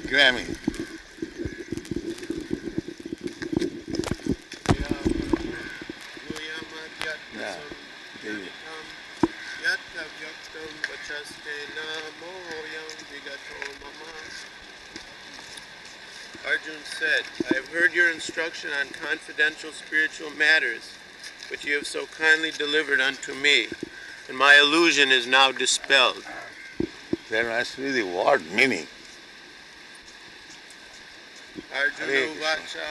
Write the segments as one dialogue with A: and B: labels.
A: Grammy. Yeah.
B: Arjun said, I have heard your instruction on confidential spiritual matters, which you have so kindly delivered unto me, and my illusion is now dispelled.
A: There must be the word meaning.
B: Arjuna
A: Hare Krishna.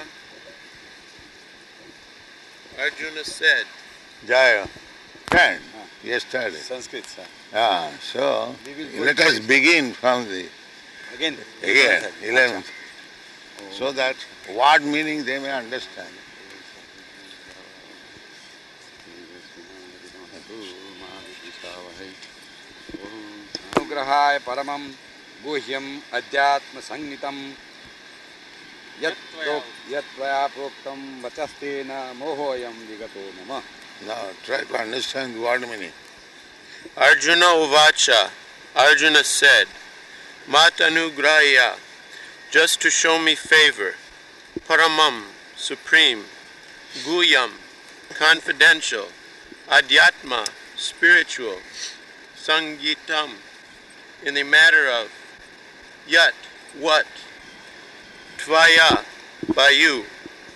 B: Uvacha. Arjuna said,
A: Jaya. Ten. Yesterday.
C: Sanskrit, sir.
A: So
C: We will go
A: let us begin from the
C: Again?
A: 11th, so that word meaning they may understand.
C: अनुग्रहाय परमं गुह्यम् अध्यात्म संहितं यत् त्वया प्रोक्तं वचस्तेन मोहोऽयं विगतो मम.
A: Now try to understand the word meaning.
B: Arjuna Uvacha. Arjuna said, Matanugrahya, just to show me favor, Paramam, supreme, Guyam, confidential, Adhyatma, spiritual, Sangitam, in the matter of Yat, what, Tvaya, by you,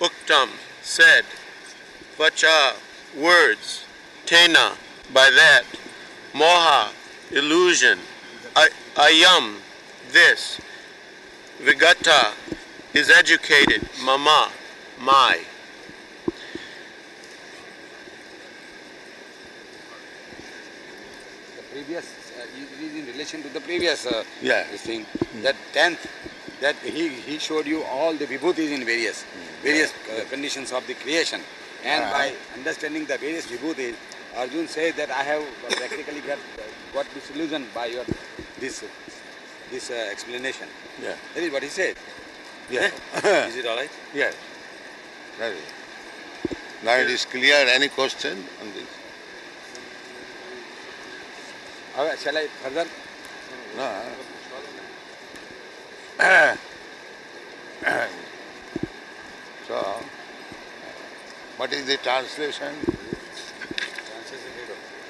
B: Uktam, said, Vacha, words, Tena, by that, Moha, illusion, Ayam, this, Vigata, is educated, Mama, my.
C: The previous, it is in relation to the previous this thing. That 10th, that he showed you all the vibhutis in various conditions of the creation. And by understanding the various vibhutis, Arjun says that I have practically got this illusion by your this explanation.
A: Yeah.
C: That is what he said.
A: Yeah.
C: Is it all right?
A: Yes. Very good. Now it is clear. Any question on this?
C: Shall I further?
A: No. So, what is the translation?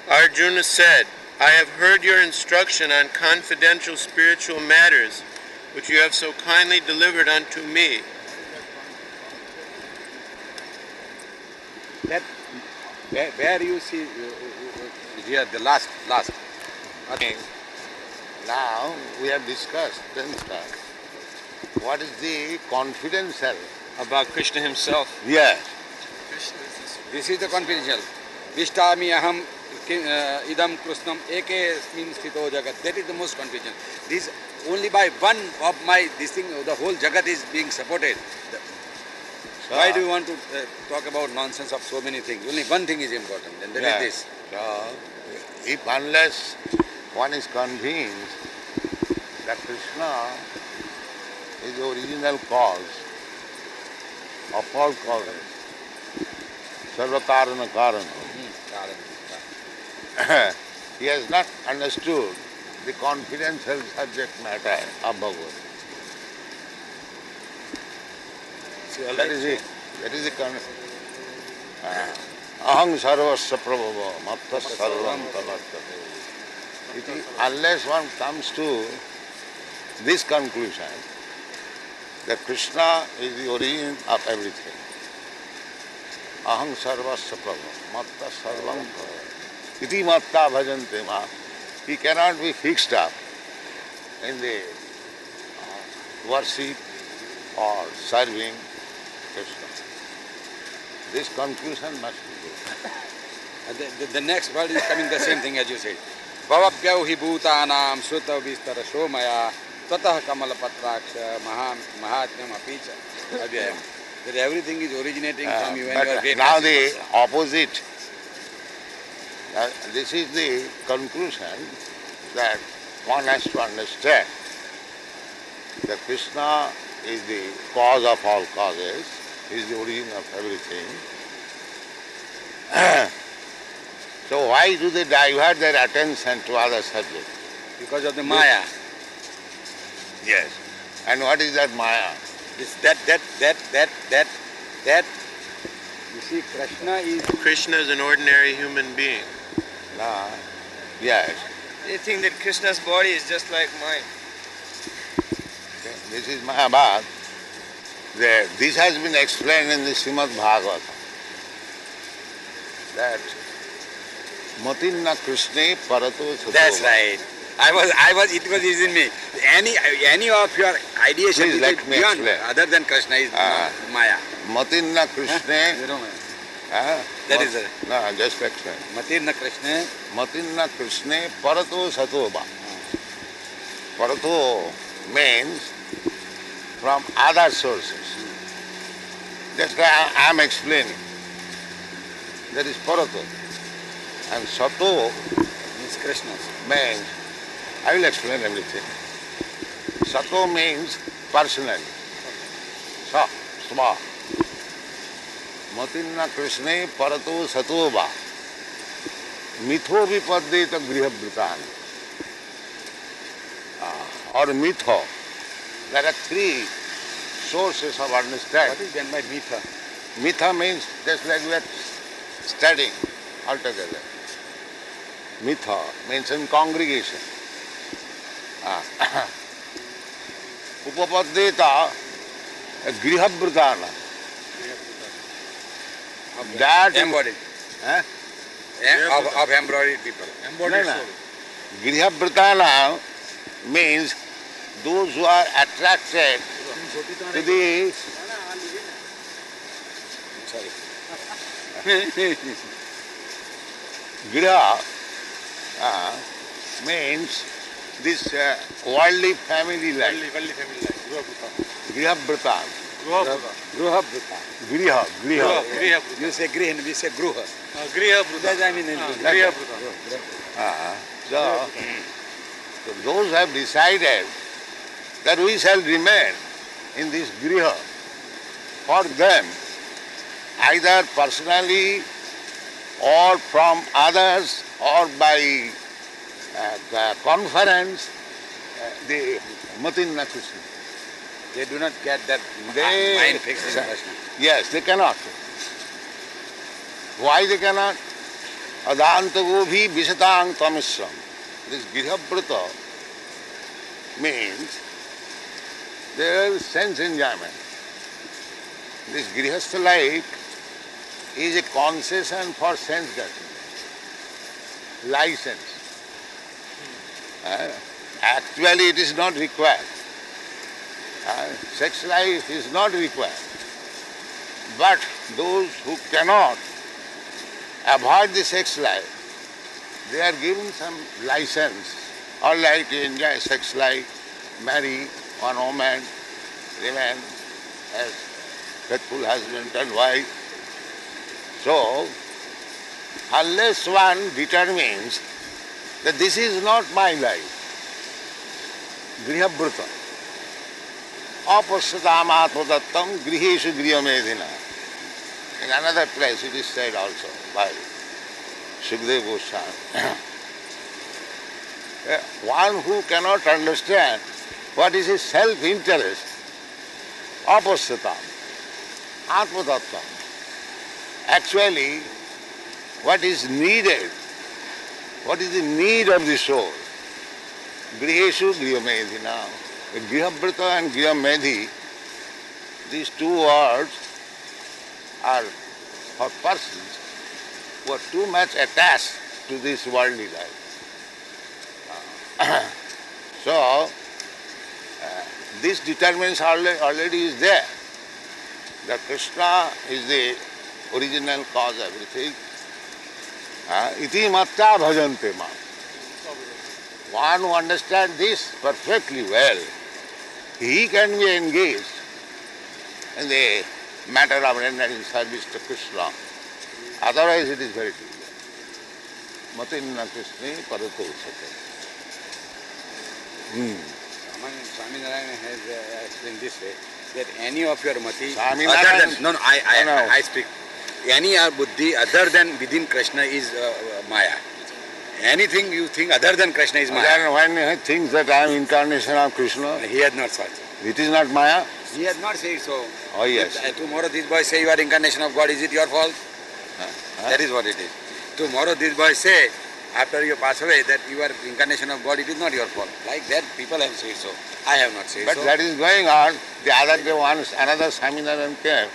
B: Arjuna said, I have heard your instruction on confidential spiritual matters, which you have so kindly delivered unto me.
C: That where you see here the last.
A: Okay. Now we have discussed what is the confidential.
D: About Krishna himself.
A: Yes.
C: This is the confidential. Vishtami aham idam krishnam ekesmin sthito jagat. That is the most confidential. This only by one of my this thing, the whole jagat is being supported. Why do you want to talk about nonsense of so many things? Only one thing is important, and that is this.
A: So, if unless one is convinced that Krishna is the original cause of all causes, Sarva Karana Karana, he has not understood the confidential subject matter of Bhagavad. That is it. That is the aham sarvasya prabhava matta sarvam tavattate. Unless one comes to this conclusion that Krishna is the origin of everything. Aham sarvasya prabhava matta sarvam tavattate. Iti matta bhajante ma. He cannot be fixed up in the worship or serving Krishna. This conclusion must be good.
C: The next word is coming the same thing as you said. Bhavapyau hi bhutanam sruta vistara shomaya tatah kamala patraksha mahatmam apicha avyayam. That everything is originating from you and your great.
A: Now the opposite. This is the conclusion that one has to understand that Krishna is the cause of all causes, is the origin of everything. So why do they divert their attention to other subjects?
C: Because of the Maya.
A: Yes. And what is that Maya?
C: That. You see, Krishna is.
B: Krishna is an ordinary human being.
A: Yes.
D: They think that Krishna's body is just like mine.
A: This is Mahabharata. This has been explained in the Srimad Bhagavatam. That Matinna Krishna Parato Sato.
C: That's right. It was in me. Any of your ideas should
A: Please
C: be
A: let me
C: beyond,
A: explain.
C: other than Krishna is Maya.
A: Matinna Krishna.
C: That is it.
A: No, just explain.
C: Matirna Krishna.
A: Matinna Krishna Parato Satoba. Parato means from other sources. That's why I am explaining. That is Parato. And Sato
C: Means Krishna.
A: means, I will explain everything. Sato means personally. Sva. Matinna Krishna Parato Satoba. Mitho vipaddeta grihabhritan. Or mitho. There are three sources of understanding.
C: What is meant by Mitha?
A: Mitha means just like we are studying altogether. Mitha means in congregation. Upapaddeta grihabhritana. That
C: Embodied. Of embodied people.
A: Grihabhritana means those who are attracted to the Griha means this worldly family life. Grihabhrita. Griha.
C: You say Grihan, we say Gruha.
D: Griha
C: I mean,
A: So those have decided that we shall remain in this Griha. For them, either personally or from others or by conference, the Matinna Krishna.
C: They do not get that
A: They-
C: mind fixed in Krishna.
A: Yes, they cannot. Why they cannot? Adantago bhi visatang tamisram. This Grihabrata means there is sense enjoyment. This Grihastha life is a concession for sense gratification, license. Actually it is not required. Sex life is not required. But those who cannot avoid the sex life, they are given some license. All right, to enjoy sex life, marry one woman, remain as faithful husband and wife. So, unless one determines that this is not my life, grihabhrita, apasyatam atmadattam griheshu griyamedhina. In another place it is said also by Sukadeva Goswami. One who cannot understand what is his self-interest, apasyatam, atmadattam. Actually, what is needed, what is the need of the soul? Griheshu griyamedhina. Grihabhrita and griyamedhi, these two words are for persons who are too much attached to this worldly life. So, this determines already is there. That Krishna is the original cause of everything. Iti matta bhajante ma. One who understands this perfectly well, he can be engaged in the matter of rendering service to Krishna. Otherwise it is very difficult. Matinna Krishna parato sate.
C: Swami Narayana has explained this way, that any of your mati,
A: Swami
C: other
A: Narayana-
C: than, no, I speak, any buddhi other than within Krishna is Maya. Anything you think other than Krishna is Maya.
A: Then when he thinks that I am incarnation of Krishna,
C: He has not thought so.
A: It is not Maya?
C: He has not said so.
A: Oh yes.
C: If, tomorrow this boy say you are incarnation of God, is it your fault?
A: Huh?
C: That is what it is. Tomorrow this boy say, after you pass away, that you are incarnation of God, it is not your fault. Like that, people have said so. I have not said
A: But
C: so.
A: that is going on. The other day once another Swaminarayan came.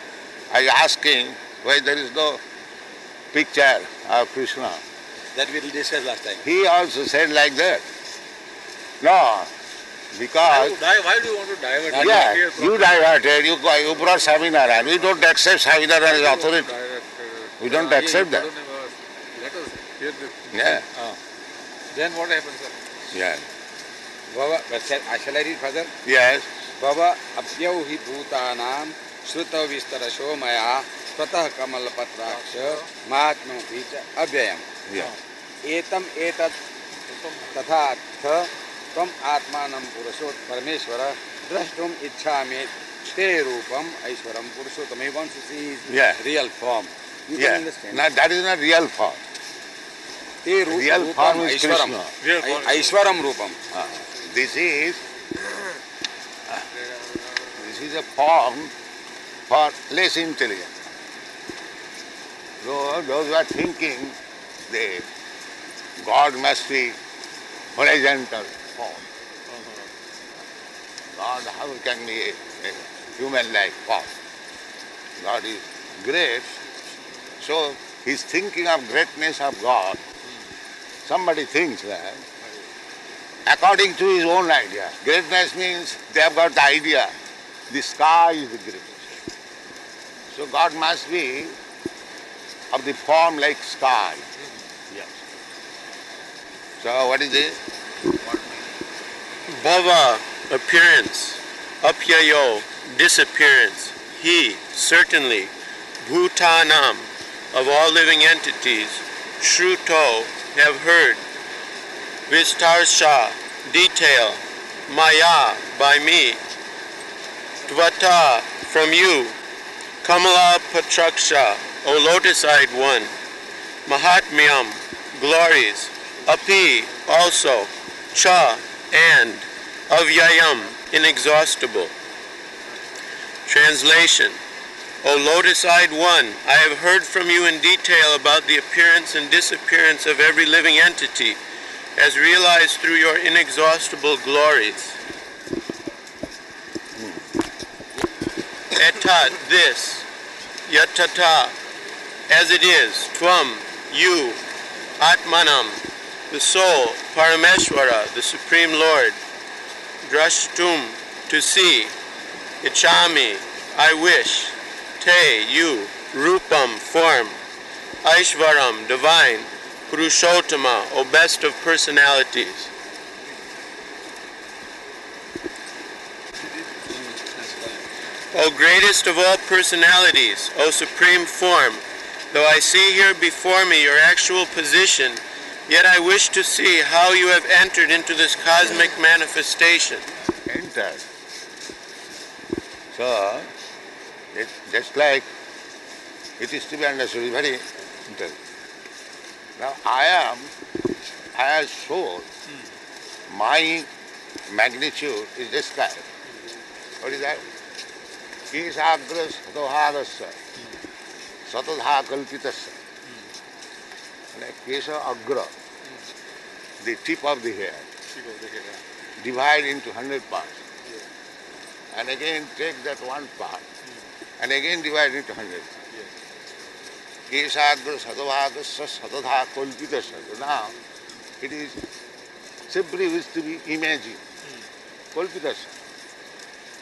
A: I asked him why there is no picture of Krishna.
C: That we discussed last time.
A: He also said like that. No, because
D: Why do you want to divert?
A: yeah, you diverted, you brought Swaminarayan. We don't accept Swaminarayan as authority. We don't accept that.
D: Let us hear the...
A: Yeah.
D: Then what happens, sir?
A: Yeah.
C: Bhava, shall I read further?
A: Yes.
C: Bhava apyau hi bhutanam sruta vistarasho maya pratah kamal patraksha mahatma picha abhyayam.
A: Yeah.
C: Etam etat tatha tha tvam atmanam purusot parameshwara drashtum ichhami te rupam aishwaram purusottam. He wants to see his
A: Yeah.
C: real form. You
A: Yeah.
C: can understand.
A: Now that is not real form.
C: Te
A: Real
C: rupam
A: form is
C: aishwaram.
A: Krishna.
D: Real form is
C: Aishwaram rupam.
A: This is a form for less intelligent. So those who are thinking that God must be horizontal form. God, how can be a human-like form? God is great. So he's thinking of greatness of God. Somebody thinks that according to his own idea. Greatness means they have got the idea. The sky is the greatest. So God must be of the form like sky. Yes. So what is it?
B: Bhava, appearance. Apyayo, disappearance. He, certainly. Bhutanam, of all living entities. Shruto, have heard. Vistarsha, detail. Maya, by me. Tvata, from you. Kamala Patraksha, O lotus-eyed one. Mahatmyam, glories. Api, also. Cha, and. Avyayam, inexhaustible. Translation. O lotus-eyed one, I have heard from you in detail about the appearance and disappearance of every living entity, as realized through your inexhaustible glories. Etat, this. Yatata, as it is. Tvam, you. Atmanam, the soul. Parameshwara, the Supreme Lord. Drashtum, to see. Ichami, I wish. Te, you. Rupam, form. Aishvaram, divine. Purushottama, O best of personalities. O greatest of all personalities, O supreme form, though I see here before me your actual position, yet I wish to see how you have entered into this cosmic manifestation.
A: Entered. So, it's just like it is to be understood, very interesting. Now I have shown my magnitude is described. What is that? Kesagra satohadasya, satadha kalpitasya. Like Kesa Agra, the tip of the hair, divide into 100 parts. And again take that one part and again divide into 100. Kesagra satovadasya satadha kalpitasya. Now it is simply wish to be imagined. Kalpitasya.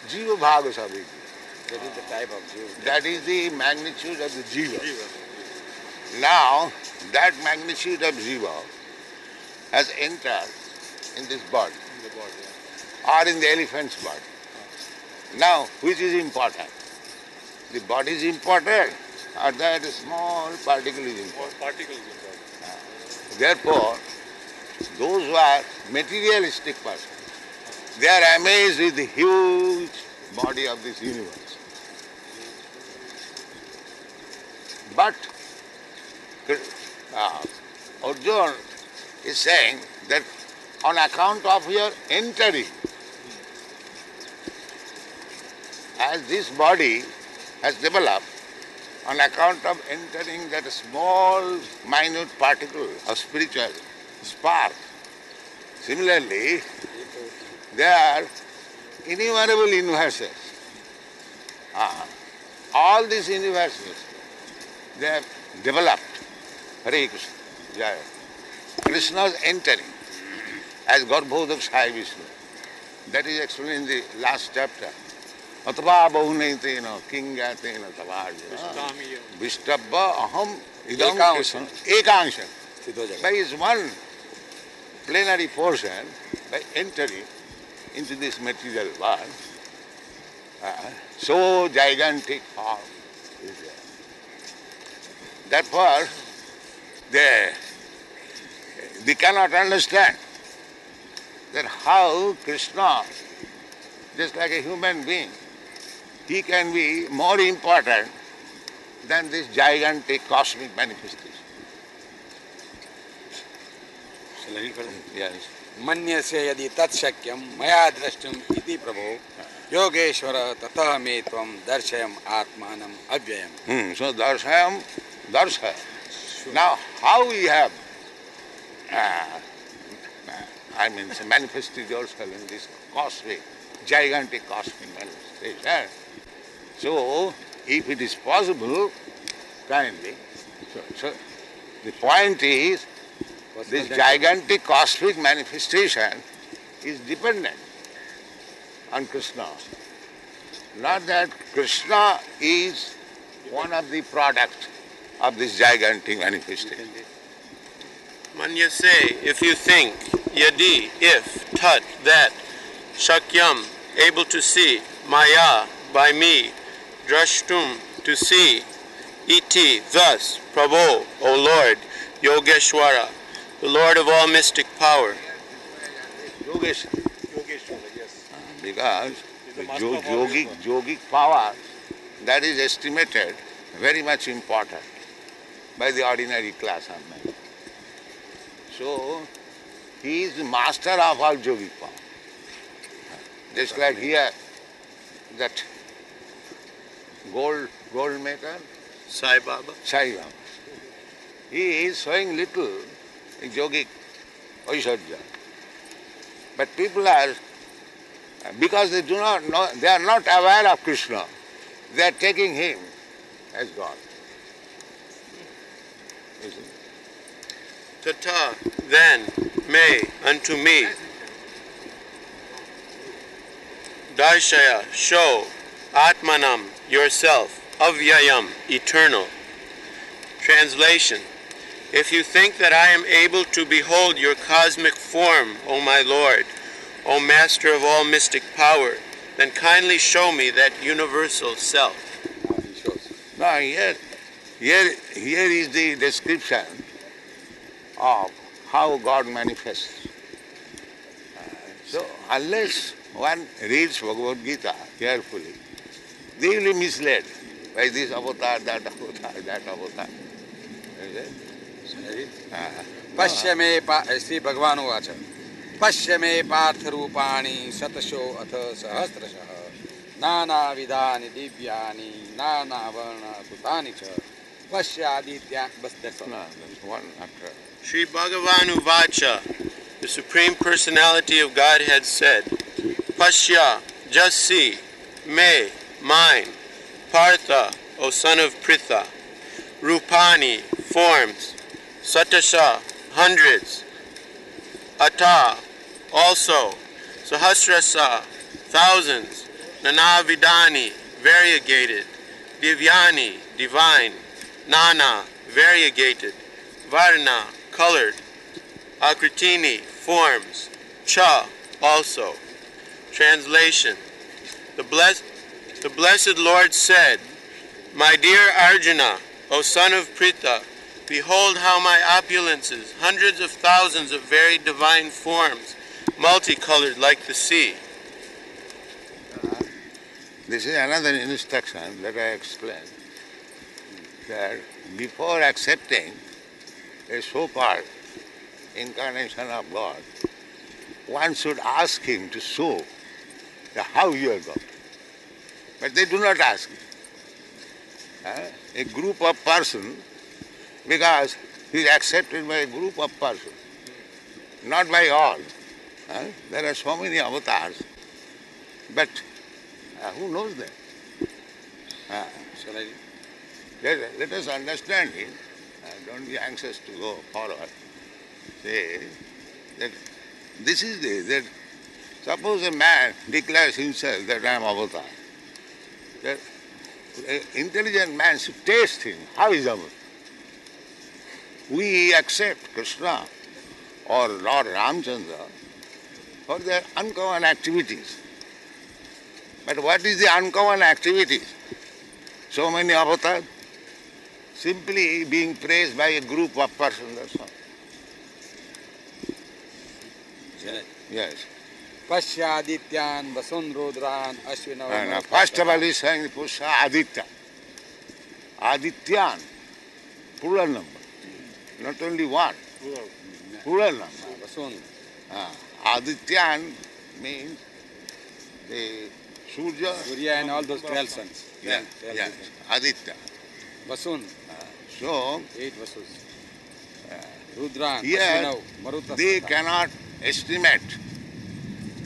A: Jiva bhaga sabhiti.
C: That is the type of Jiva.
A: That is the magnitude of the Jiva. Now, that magnitude of Jiva has entered in this body, or in the elephant's body. Now, which is important? The body is important, or that small particle is important? Therefore, those who are materialistic persons, they are amazed with the huge body of this universe. But Arjuna is saying that on account of your entering as this body has developed on account of entering that small, minute particle of spiritual spark, similarly, there are innumerable universes. All these universes, they have developed. Hare Krishna. Jaya. Krishna's entering as Garbhodak Sai Vishnu. That is explained in the last chapter. Atva bahunetena kingatena tavarjana. Vishtabha aham idam Krishna. Ekangsha. By his one plenary portion, by entering into this material world, so gigantic form is there. Therefore, they cannot understand that how Krishna, just like a human being, he can be more important than this gigantic cosmic manifestation.
C: Shall I read further?
A: Yes.
C: Manyase yadi tat shakyam maya drashtum iti prabho yogeshwara tata me tvam darshayam atmanam avyayam.
A: So darshayam, darsha. Now how we have manifested yourself in this cosmic, gigantic cosmic manifestation. So, if it is possible, kindly. So the point is, this gigantic cosmic manifestation is dependent on Krishna. Not that Krishna is one of the products of this gigantic manifestation.
B: Manyase, if you think, yadi, if, tat, that, shakyam, able to see, maya, by me, drashtum, to see, iti, thus, prabho, O Lord, Yogeshwara, the Lord of all mystic power.
A: Yogeshwara.
D: Yes.
A: Because the yogic power, that is estimated very much important by the ordinary class of men. So, he is the master of all yogic power. Just like here, that gold maker,
B: Sai Baba.
A: Sai Baba. He is showing little yogic Aishwarya. But people are, because they do not know, they are not aware of Krishna, they are taking him as God.
B: Tata, then, may, unto me. Darshaya, show, Atmanam, yourself, Avyayam, eternal. Translation, if you think that I am able to behold your cosmic form, O my Lord, O Master of all mystic power, then kindly show me that universal self.
C: He shows.
A: Now here is the description of how God manifests. So unless one reads Bhagavad Gita carefully, they will be misled by this avatar, that avatar, that avatar.
C: पश्य मे श्री भगवान उवाच पश्य मे पार्थ रूपाणि शतशो अथ सहस्रशः नानाविधानि दिव्यानि नानावर्णकृतानि च पश्य आदित्या बस that's all.
B: Sri Bhagavan Uvacha, the Supreme Personality of Godhead said, Pashya, just see, me, mine, Partha, O son of Pritha, Rupani, forms, Satasha, hundreds, Ata, also, Sahasrasa, thousands, Nanavidani, variegated, Divyani, divine, Nana, variegated, Varna, colored, Akritini, forms, Cha, also. Translation, the blessed Lord said, My dear Arjuna, O son of Pritha, behold how my opulences, hundreds of thousands of very divine forms, multicolored like the sea.
A: This is another instruction that I explained, that before accepting a so-called incarnation of God, one should ask him to show how you are God. But they do not ask. A group of person, because he is accepted by a group of persons, not by all. There are so many avatars, but who knows them?
C: Shall I?
A: Let us understand it. Don't be anxious to go forward. Say that this is that suppose a man declares himself that I am avatar. That an intelligent man should taste him. How is avatar? We accept Krishna or Lord Ramchandra for their uncommon activities. But what is the uncommon activities? So many avatars, simply being praised by a group of persons, that's all. Yes.
C: Pashyadityan Vasun Rudran Ashwina.
A: First of all, he is saying Pusha Aditya. Adityan, plural number. Not only one, plural number.
C: Vasun.
A: Adityan means the Surya.
C: Surya and all those 12 sons.
A: Yes, Aditya.
C: Vasun.
A: So,
C: 8 Vasus. Rudran.
A: here
C: Ashwina, Maruta.
A: they cannot estimate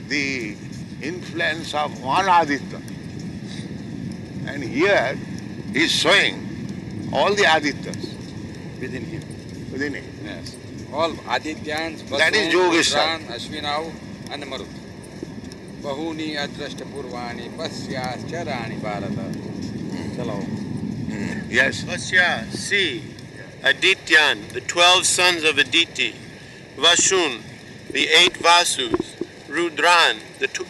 A: the influence of one Aditya. And here he is showing all the Adityas
C: Within him.
A: within him.
C: Yes. All Adityans, Vasun,
A: That is Yogeshwar.
C: Rudran, Ashwinau and Marut. Bahuni Adrashta Purvani Pasyasharani Bharata. Chalo.
A: Yes.
B: Vasya, see, Adityan, the 12 sons of Aditi, Vashun, the 8 Vasus, Rudran,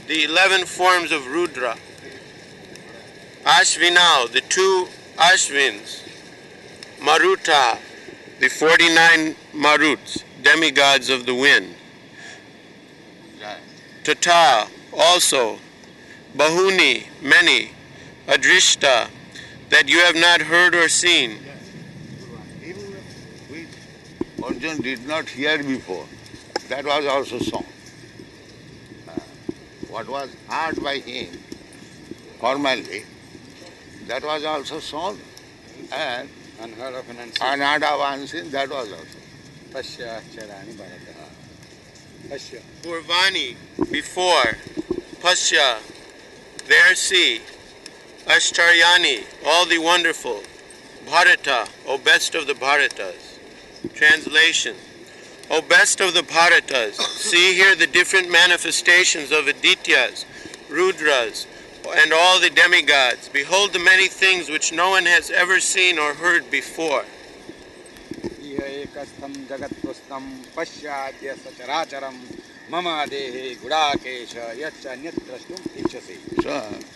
B: the 11 forms of Rudra, Ashvinau, the 2 Ashvins, Maruta, the 49 Maruts, demigods of the wind, Tata, also, Bahuni, many, Adrishta, that you have not heard or seen.
A: Even which Arjuna did not hear before, that was also sung. What was heard by him formerly, that was also sung. And
C: Unheard of and unseen.
A: unheard of unseen, that was also.
C: Pasyasharani Bharata. Pasya.
B: Purvani, before, Pasya, there see, Ashtaryani, all the wonderful, Bharata, O best of the Bharatas. Translation, O best of the Bharatas, see here the different manifestations of Adityas, Rudras, and all the demigods. Behold the many things which no one has ever seen or heard before.
C: Iha ekastham jagatprustam pasyadya sacharacharam mama dehe gudakesha yaccha nyatrashtum ichasi.
A: So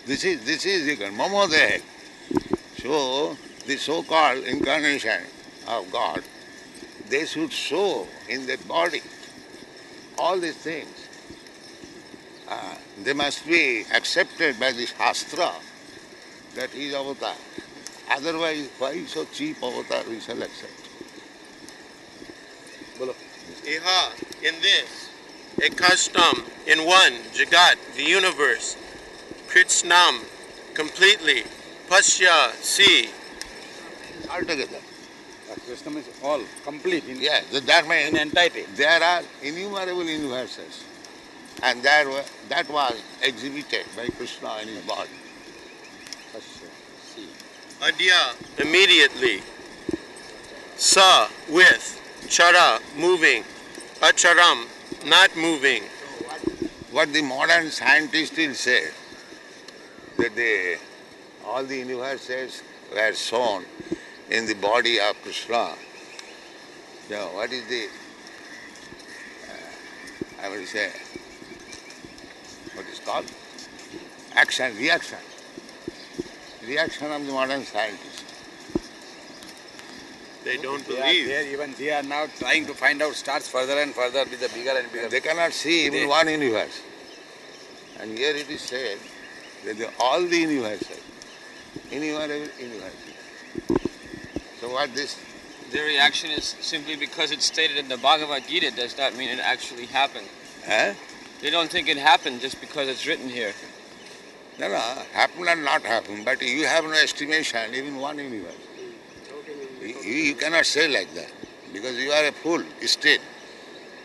A: this is the Mamodeha. So the so-called incarnation of God, they should show in their body all these things. They must be accepted by the Shastra that he is avatar. Otherwise, why so cheap avatar we shall accept?
B: Iha, in this, ekastam, in one, Jagat, the universe, Kritsnam, completely, Pasya, see.
A: Altogether.
C: Krishna is all, complete, in,
A: Yes, that means
C: in entirety.
A: there are innumerable universes. And that was exhibited by Krishna in his body.
C: Pasya, see.
B: Adya, immediately. Sa, with. Chara, moving. Acharam, not moving.
A: What the modern scientists still say, that all the universes were shown in the body of Krishna. So what is the, I will say, what is called? Action, reaction. Reaction of the modern scientists.
B: They don't
C: They
B: believe.
C: they are now trying to find out stars further and further with the bigger and bigger.
A: They cannot see even one universe. And here it is said that all the universes, innumerable universes. So what this?
E: Their reaction is simply because it's stated in the Bhagavad Gita does not mean it actually happened.
A: Eh?
E: They don't think it happened just because it's written here.
A: No, no, happen or not happen, but you have no estimation, even one universe. You cannot say like that, because you are a fool still.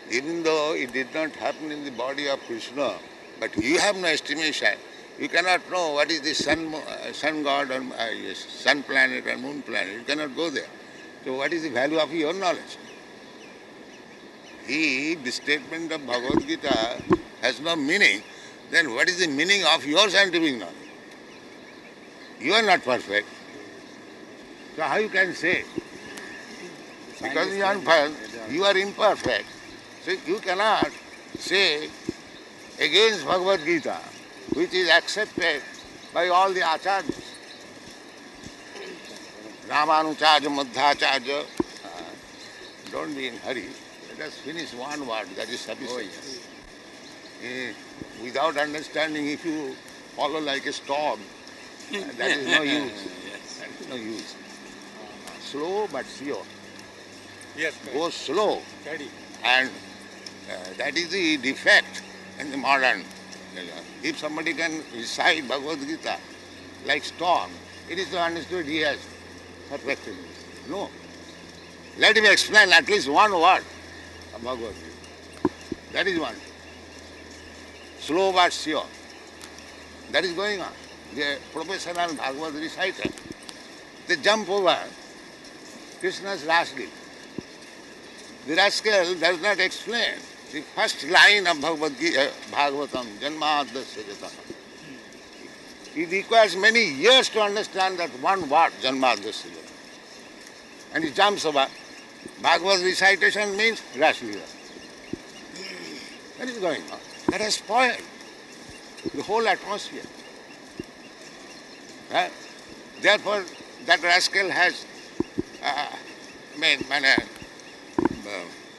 A: Even though it did not happen in the body of Krishna, but you have no estimation. You cannot know what is the sun god and sun planet and moon planet. You cannot go there. So what is the value of your knowledge? If the statement of Bhagavad Gita has no meaning, then what is the meaning of your scientific knowledge? You are not perfect. So how you can say? Because you are imperfect. So you cannot say against Bhagavad Gita, which is accepted by all the acharyas. Ramanucharya, Madhacharya. Don't be in hurry. Let us finish one word, that is sufficient. Without understanding, if you follow like a storm, that is no use. That is no use. Slow but sure.
D: Yes.
A: Go slow.
D: Steady.
A: And that is the defect in the modern. If somebody can recite Bhagavad Gita like storm, it is understood he has perfected it. No. Let him explain at least one word of Bhagavad Gita. That is one. Slow but sure. That is going on. The professional Bhagavad reciter, they jump over Krishna's Rascal. The rascal does not explain the first line of Bhagavatam, Janmadasya Jata. It requires many years to understand that one word, Janmadasya Jata. And he jumps over. Bhagavad recitation means Raslila. That is going on. That has spoiled the whole atmosphere. Therefore, that rascal has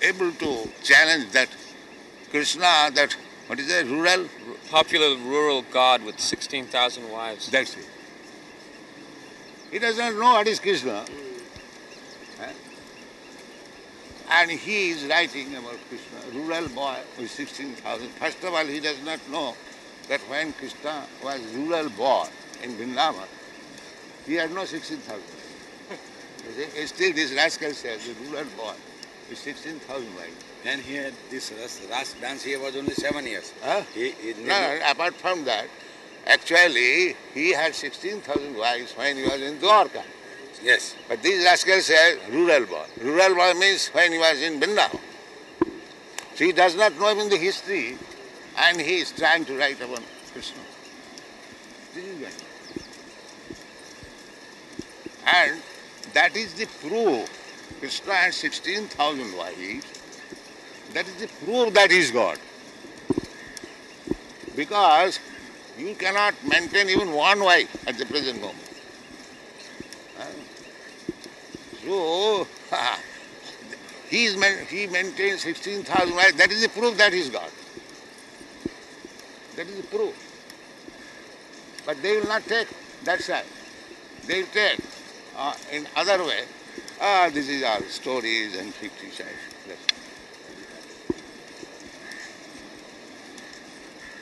A: able to challenge that Krishna, that, what is it,
E: Popular rural god with 16,000 wives.
A: That's it. He does not know what is Krishna. And he is writing about Krishna, rural boy with 16,000. First of all, he does not know that when Krishna was rural boy in Vrindavan, he had no 16,000. Still this rascal says, the rural boy with 16,000 wives.
C: And he had this Ras dance, he was only 7 years.
A: Huh? No, apart from that, actually, he had 16,000 wives when he was in Dwarka.
C: Yes.
A: But this rascal says rural boy. Rural boy means when he was in Vrindavan. So he does not know even the history, and he is trying to write about Krishna. This is right. And that is the proof. Krishna had 16,000 wives. That is the proof that he is God. Because you cannot maintain even one wife at the present moment. So, he maintains 16,000 wives. That is the proof that he is God. That is the proof. But they will not take that side. They will take in other way. This is all stories and fictitious.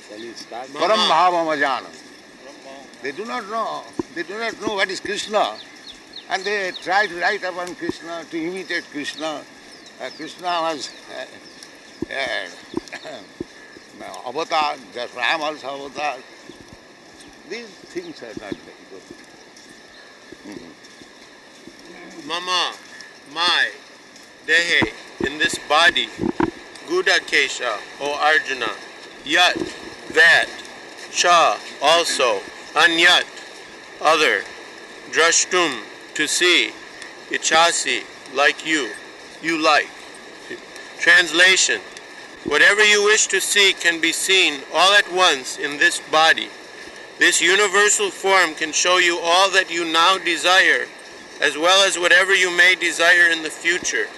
A: Param Bhavam Ajana. They do not know. They do not know what is Krishna. And they try to write upon Krishna, to imitate Krishna. Krishna was avatar, just Ram also avatar. These things are not very good.
B: Mama, my, dehe, in this body, Guda Kesha, O Arjuna, Yat, that, Cha, also, Anyat, other, Drashtum, to see, Ichasi, like you like. Translation, whatever you wish to see can be seen all at once in this body. This universal form can show you all that you now desire, as well as whatever you may desire in the future.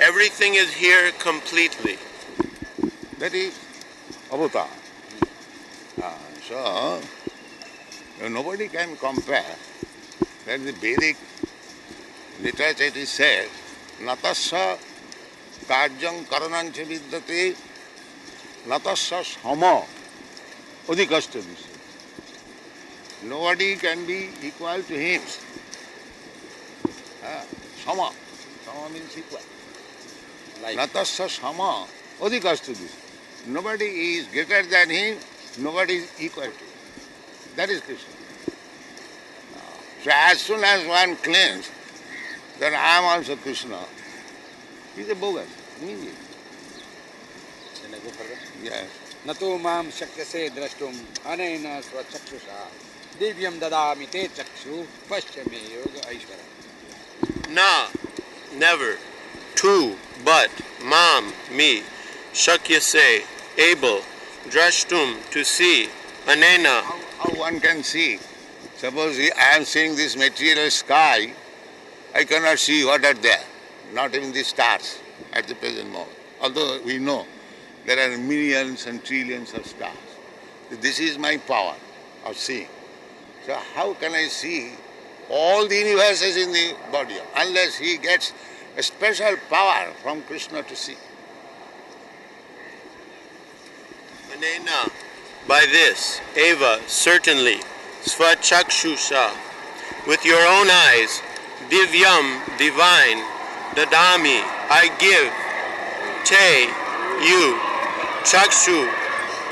B: Everything is here completely.
A: That is avatar. So, nobody can compare. That is the Vedic literature. It is said, Natasya Kajyam Karanancha Vidyate Natasya Sama Udikashta Vishya. Nobody can be equal to him. Sama. Sama means equal.
C: Like
A: Natasya sama. Adhikastu. Nobody is greater than him, nobody is equal to him. That is Krishna. So as soon as one claims that I am also Krishna, he is a bogus, immediately.
C: Shall I go further?
A: Yes.
C: Natu mam shakyase drashtum anena swachakshusha divyam dadami te chakshu paschame yoga aishvara.
B: Na, never. Tu, but. Mam, me. Shakyase, able. Drashtum, to see. Anena,
A: How one can see? Suppose I am seeing this material sky, I cannot see what are there, not even the stars at the present moment. Although we know there are millions and trillions of stars. This is my power of seeing. So how can I see all the universes in the body unless he gets a special power from Krishna to see?
B: Anena, by this. Eva, certainly. Svachakshusha, with your own eyes. Divyam, divine. Dadami, I give. Te, you. Chakshu,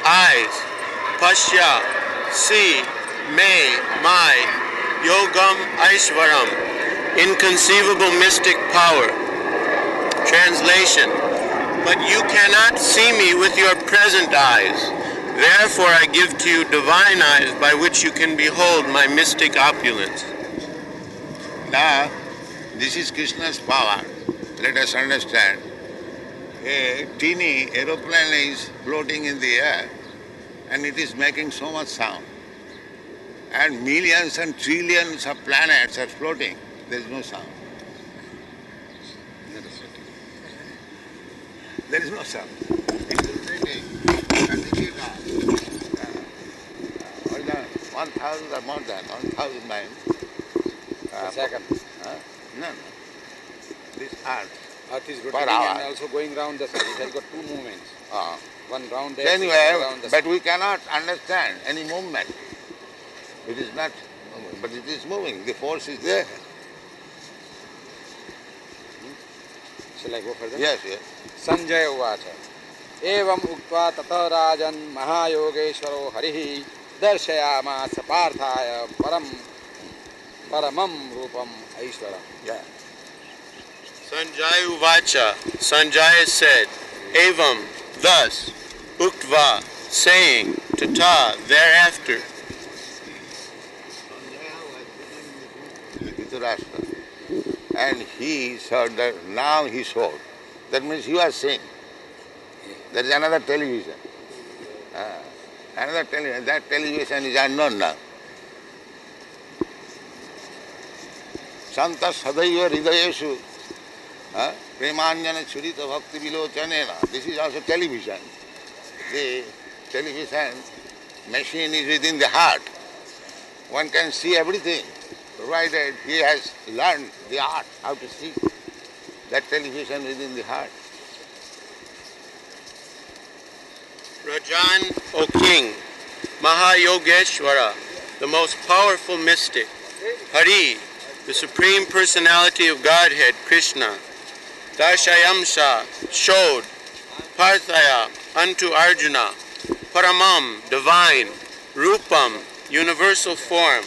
B: eyes. Pashya, see. Me, my. Yogam, Aishvaram, inconceivable mystic power. Translation, but you cannot see me with your present eyes. Therefore I give to you divine eyes by which you can behold my mystic opulence.
A: Now, this is Krishna's power. Let us understand. A teeny aeroplane is floating in the air and it is making so much sound. And millions and trillions of planets are floating. There is no sound. There is no sound. It is rotating. And this is more than 1,000 or more than 1,000 miles.
C: A second.
A: No. This earth.
C: Earth is
A: Per
C: rotating
A: hour.
C: and also going round the sun. It has got two movements.
A: Uh,
C: One round there,
A: Anyway,
C: around the sun.
A: but we cannot understand any movement. It is not moving, but it is moving. The force is there.
C: Shall I go further?
A: Yes, yes.
C: Sanjay Uvacha. Evam uktva tata rajan mahayogeshwaro harihi darshayama saparthaya paramam rupam aishvara.
A: Yeah.
B: Sanjaya Uvacha, Sanjaya said, Evam, thus, Uktva, saying, Tata, thereafter.
A: Dhritarashtra. And he saw that now he saw. That means you are seeing. There is another television. Another television. That television is unknown now. Santa sadaiva hridayeshu premanjana churita bhakti vilochanena. This is also television. The television machine is within the heart. One can see everything, provided he has learned the art, how to see that television within the heart.
B: Rajan, O king, Mahayogeshwara, the most powerful mystic, Hari, the Supreme Personality of Godhead, Krishna, Darshayamsha, showed, Parthaya, unto Arjuna, Paramam, divine, Rupam, universal form,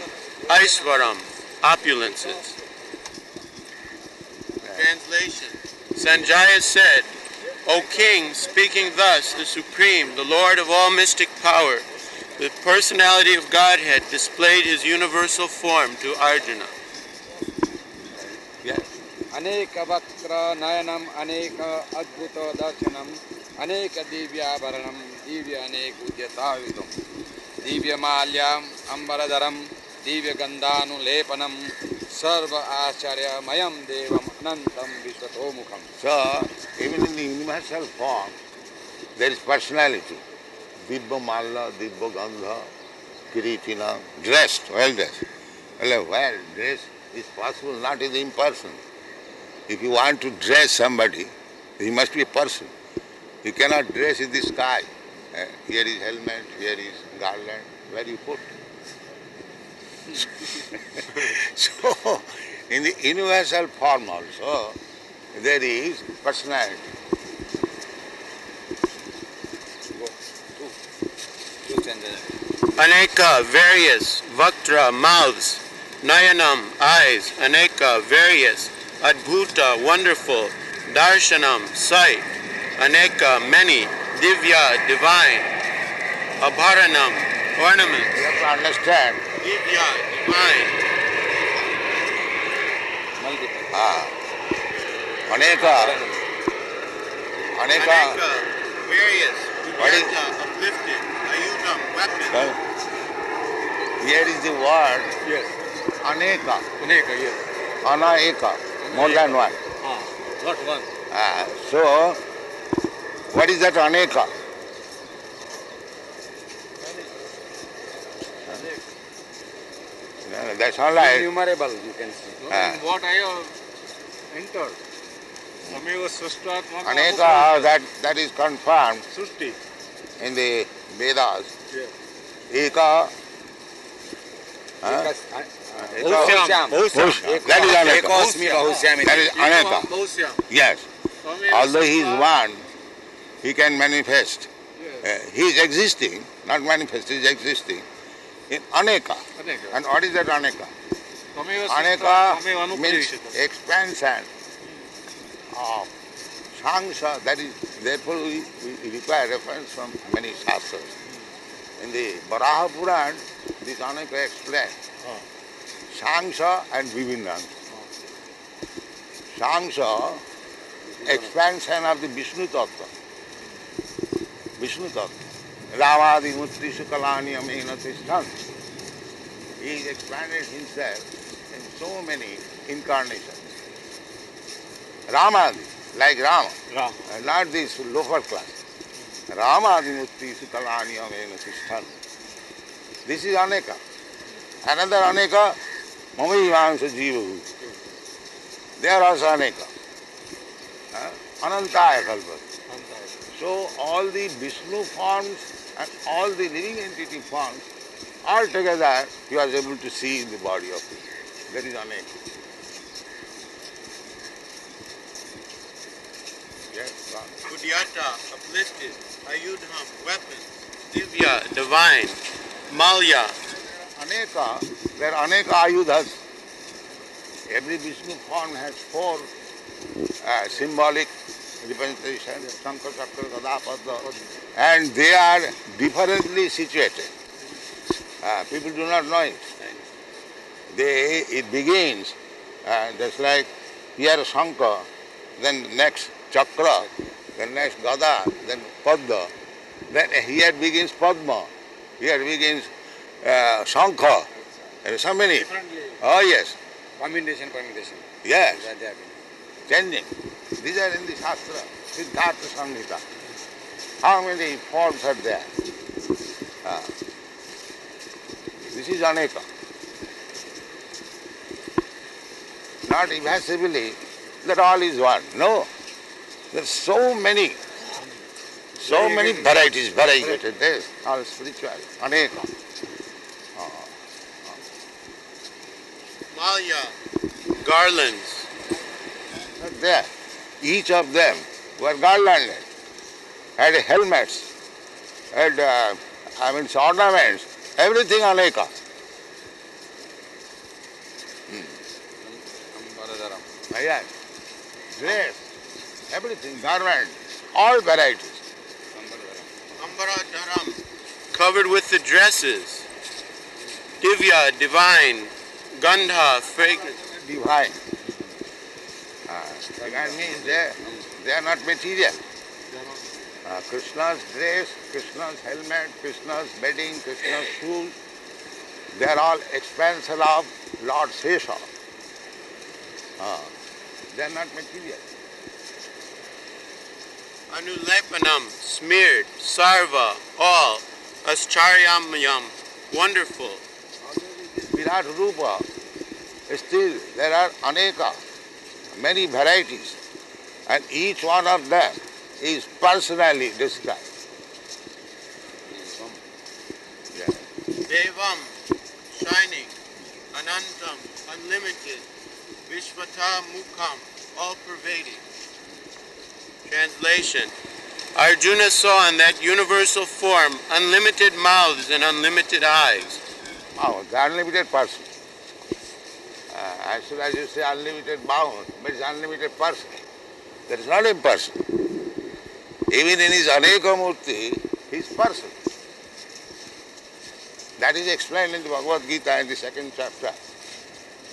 B: Aishvaram, opulences. Translation, Sanjaya said, O king, speaking thus, the Supreme, the Lord of all mystic power, the personality of Godhead displayed his universal form to Arjuna.
A: Yes.
C: Aneka vakra nayanam, aneka adbhuta darshanam, aneka divya bharanam, divya anek udyatavidam, divya malyam ambaradaram, divya gandhanu lepanam, sarva acharya mayam devam anantam vishwatomukham.
A: So, even in the universal form, there is personality. Dibba malla, dibba gandha, kiritina, dressed, well dressed. Well, dressed is possible not in the imperson. If you want to dress somebody, he must be a person. You cannot dress in the sky. Here is helmet, here is garland, where you put. So, in the universal form also, there is personality.
B: Aneka, various. Vaktra, mouths. Nayanam, eyes. Aneka, various. Adbhuta, wonderful. Darshanam, sight. Aneka, many. Divya, divine. Abharanam, ornament.
A: You have to understand.
B: Divya, divine.
A: Aneka,
B: Aneka,
A: Aneka,
B: various.
A: What is-
B: Udyata, uplifted. Ayudam, weapon.
A: here is the word
D: Yes.
A: Aneka,
D: Aneka, yes.
A: Anaeka, more than one.
D: Not one.
A: So, what is that Aneka? That's all right.
C: Innumerable, you can see.
D: In what I have entered. Sameva Srashtatma.
A: Aneka, that is confirmed
D: Sushti.
A: in the Vedas.
D: Yes.
A: Eka,
C: Bahusyam.
A: that is Aneka.
C: Ekosmi Bahusyam.
A: That is Aneka.
D: Bahusyam.
A: Yes. Although he is one, he can manifest.
D: Yes.
A: He is existing, not manifest, he is existing in Aneka.
D: Aneka.
A: And what is that Aneka?
D: Sameva
A: Aneka
D: Srashtatma.
A: means expansion of Shangsha, that is, therefore we require reference from many shastras. In the Varaha Puran, this Aneka explained Shangsha and Vivinnangsha. Shangsha, expansion of the Vishnu Tattva. Vishnu Tattva. Ravadi Mutri Sukalani Amena Tishtan. He expanded himself in so many incarnations. Ramadi, like Rama, and not this lower class. Ramadi Mutri Sukalani Amena Tishtan. This is Aneka. Another Aneka, Mamayivansa Jiva. They are also Aneka. Anantaya Kalpa. So all the Vishnu forms and all the living entity forms, all together you are able to see in the body of it. That is Aneka. Yes, God.
B: Udyata, uplifted. Ayudham, weapon. Divya, divine. Malya,
A: Aneka, there are Aneka Ayudhas. Every Vishnu form has four symbolic representations, Shankar, Chakra, Gada, Padma, and they are differently situated. People do not know it. It begins just like here Shankar, then next Chakra, then next Gada, then Padma, then here begins Padma, here begins Shankar, and so many. Oh yes,
C: Combination.
A: yes,
C: That they have been.
A: changing. These are in the Shastra, Siddhartha Samhita. How many forms are there? This is Aneka. Not evasively that all is one. No. There are so many varieties, variegated. There is all spiritual. Aneka.
B: Malya, garlands.
A: But there, each of them were garlanded, had helmets, had ornaments, everything Aneka. Yes, dress, everything, garment, all varieties.
B: Ambara dharam, covered with the dresses. Divya, divine. Gandha, fragrance.
A: Divine. Divine means they are not material. Krishna's dress, Krishna's helmet, Krishna's bedding, Krishna's shoes, they are all expansion of Lord Sesha. They are not material.
B: Anulepanam, smeared. Sarva, all. Ascharyamayam, wonderful.
A: Virat Rupa, still there are Aneka, many varieties, and each one of them is personally described.
B: Devam, shining. Anantam, unlimited, Vishvata Mukham, all-pervading. Translation. Arjuna saw in that universal form unlimited mouths and unlimited eyes.
A: Oh, the unlimited person. As soon as you say unlimited mouth, but it's unlimited person. That is not impersonal. Even in his Aneka Murti, he is person. That is explained in the Bhagavad Gita in the second chapter.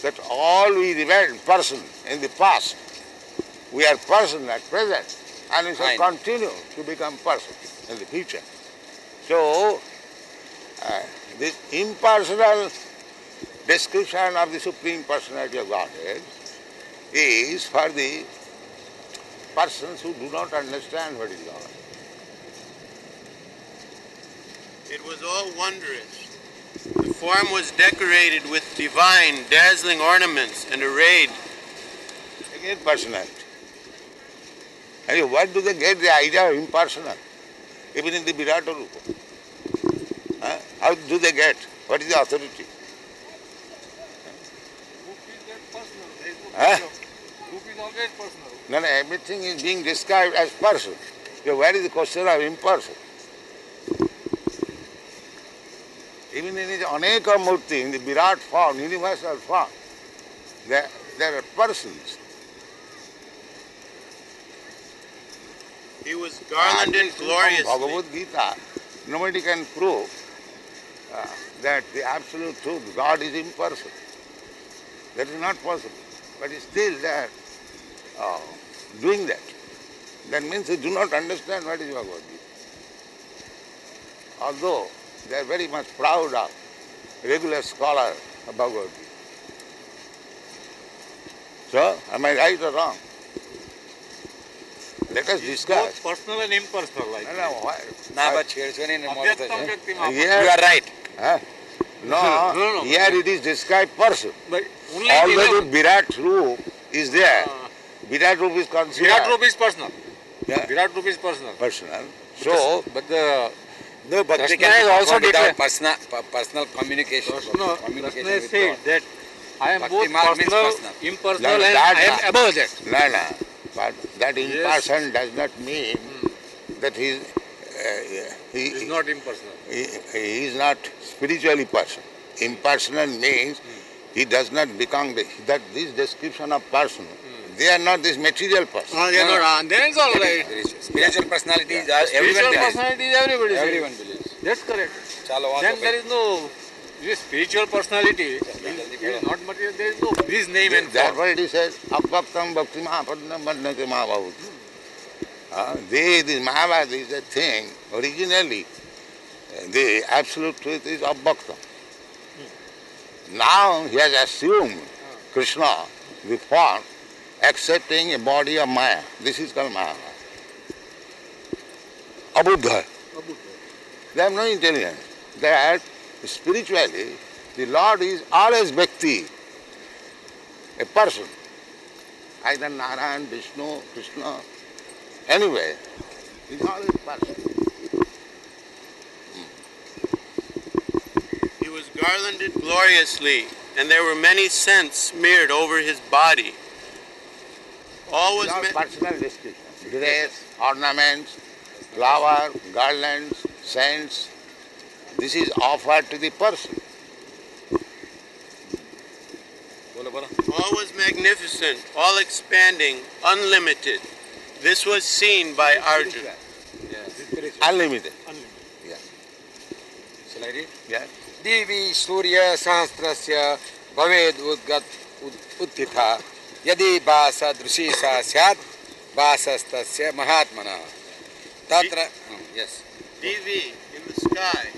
A: That all we remain person in the past, we are person at present, and we shall continue to become person in the future. So, this impersonal description of the Supreme Personality of Godhead is for the persons who do not understand what is God.
B: It was all wondrous. The form was decorated with divine, dazzling ornaments and arrayed.
A: Again, personality. And what do they get the idea of impersonal? Even in the Virata Rupa. How do they get? What is the authority?
D: Group is always personal.
A: No, everything is being described as person. So where is the question of impersonal? Even in his Aneka Murti, in the Virat form, universal form, there are persons.
B: He was garlanded gloriously.
A: Bhagavad Gita, nobody can prove that the absolute truth, God is impersonal. That is not possible. But still they are doing that. That means they do not understand what is Bhagavad Gita. Although they are very much proud of regular scholar of Bhagavad Gita. So, am I right or wrong? Let us discuss.
D: Both personal and impersonal. Like
A: No, why?
D: Abhyaktam Vyaktim
A: Here,
C: You are right.
A: No, here it is described person.
D: But only
A: Already Virat Roop is there. Virat Roop is considered
D: Virat Rupa is personal.
A: Yeah.
D: Virat Rupa is personal.
A: personal. So,
D: But the
C: No, but
D: Krishna
C: they can
D: is
C: be
D: also
C: performed without
D: declared-
C: personal communication.
D: Krishna
C: communication
D: has
C: with
D: said
C: God.
D: that I am
C: Bhakti
D: both
C: marg means
D: personal,
C: personal.
D: impersonal,
A: No,
D: and
A: that-
D: I am above that.
A: no. But that impersonal does not mean that he
D: It's not impersonal.
A: is not spiritually person. Impersonal means he does not become that this description of person. They are not this material person.
D: They are not. Then it's all right.
C: Spiritual personalities are everyone
D: Spiritual
C: believes.
D: personality is everybody. says.
C: Everyone believes.
D: That's correct.
C: Chalo,
D: Then there is no this spiritual personality is not material. There is no his name and form.
A: Therefore it is said, Abhaktam Bhakti Mahapadnam Badnate Mahabhavut. This Mahabharata is a thing, originally, the absolute truth is Abhaktam. Now he has assumed Krishna, the form, accepting a body of Maya. This is called Mahabharata. Abuddha. They have no intelligence. That spiritually, the Lord is always Bhakti, a person. Either Narayan, Vishnu, Krishna, anyway, he is always person.
B: He was garlanded gloriously, and there were many scents smeared over his body. All was
A: Without
B: ma-
A: personal description. Dress, ornaments, flower, garlands, scents. This is offered to the person.
B: all was magnificent, all expanding, unlimited. This was seen by Arjuna.
A: Unlimited.
C: Shall I read?
A: Yeah.
C: Divi Surya Sahasrasya Bhaved Udgat Uttitha Yadi Basa Drushisa Syat Basastasya Mahatmana Tatra. Yes.
B: Divi, in the sky,